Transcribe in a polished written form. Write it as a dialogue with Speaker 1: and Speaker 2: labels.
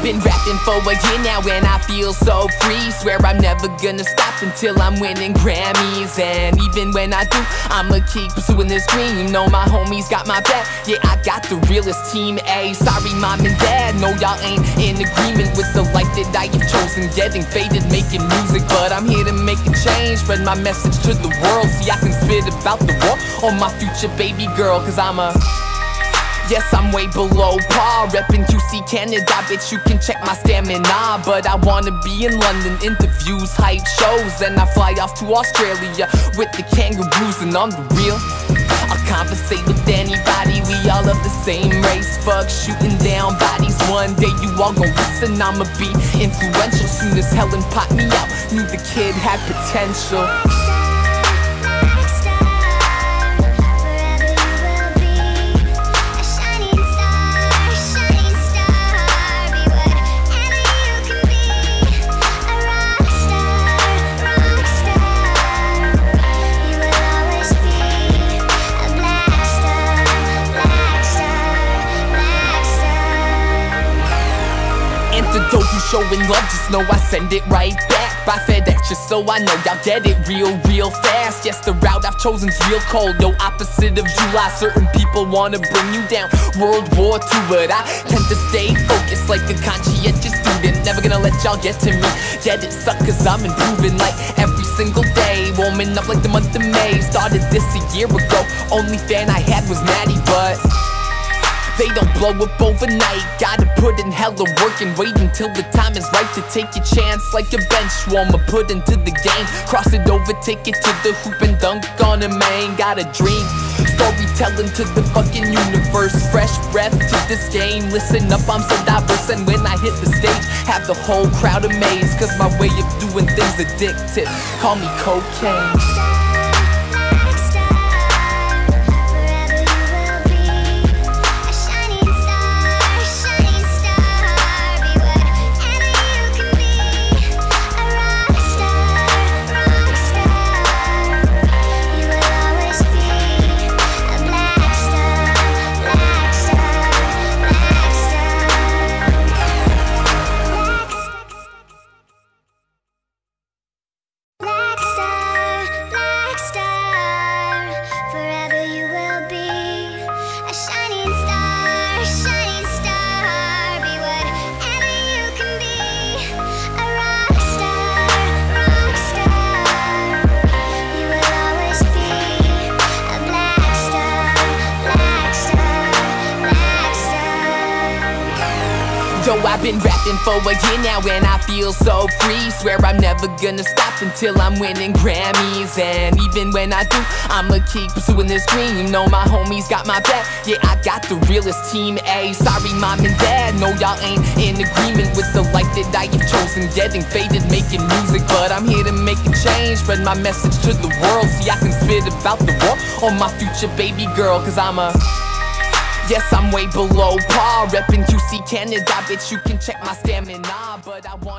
Speaker 1: been rapping for a year now and I feel so free. Swear I'm never gonna stop until I'm winning Grammys. And even when I do, I'ma keep pursuing this dream. Know my homies got my back, yeah, I got the realest team A. Sorry mom and dad, no y'all ain't in agreement with the life that I have chosen. Getting faded, making music, but I'm here to make a change. Spread my message to the world, see I can spit about the war on my future baby girl. Cause yes, I'm way below par, reppin' QC Canada, bitch you can check my stamina. But I wanna be in London, interviews, hype shows, and I fly off to Australia with the kangaroos. And on the real, I'll conversate with anybody, we all of the same race. Fuck shooting down bodies, one day you all gon' listen. I'ma be influential, soon as Helen popped me out, knew the kid had potential. To those who showing love, just know I send it right back by FedEx, just so I know y'all get it real fast. Yes, the route I've chosen's real cold, no opposite of July. Certain people wanna bring you down, World War II, but I tend to stay focused like a conscientious student. Never gonna let y'all get to me, get it suck, cause I'm improving like every single day. Warming up like the month of May, started this a year ago. Only fan I had was Maddie, but they don't blow up overnight, gotta put in hella work and wait until the time is right to take your chance. Like a bench warmer, put into the game, cross it over, take it to the hoop and dunk on a main. Got a dream, storytelling to the fucking universe, fresh breath to this game. Listen up, I'm so diverse, and when I hit the stage, have the whole crowd amazed. Cause my way of doing things addictive, call me cocaine. Yo, I've been rapping for a year now and I feel so free. Swear I'm never gonna stop until I'm winning Grammys. And even when I do, I'ma keep pursuing this dream. Know my homies got my back, yeah, I got the realest team A. Sorry mom and dad, no y'all ain't in agreement with the life that I have chosen. Getting faded, making music, but I'm here to make a change. Spread my message to the world, see I can spit about the war on my future baby girl. Cause yes, I'm way below par, reppin' QC Canada, bitch you can check my stamina. But I want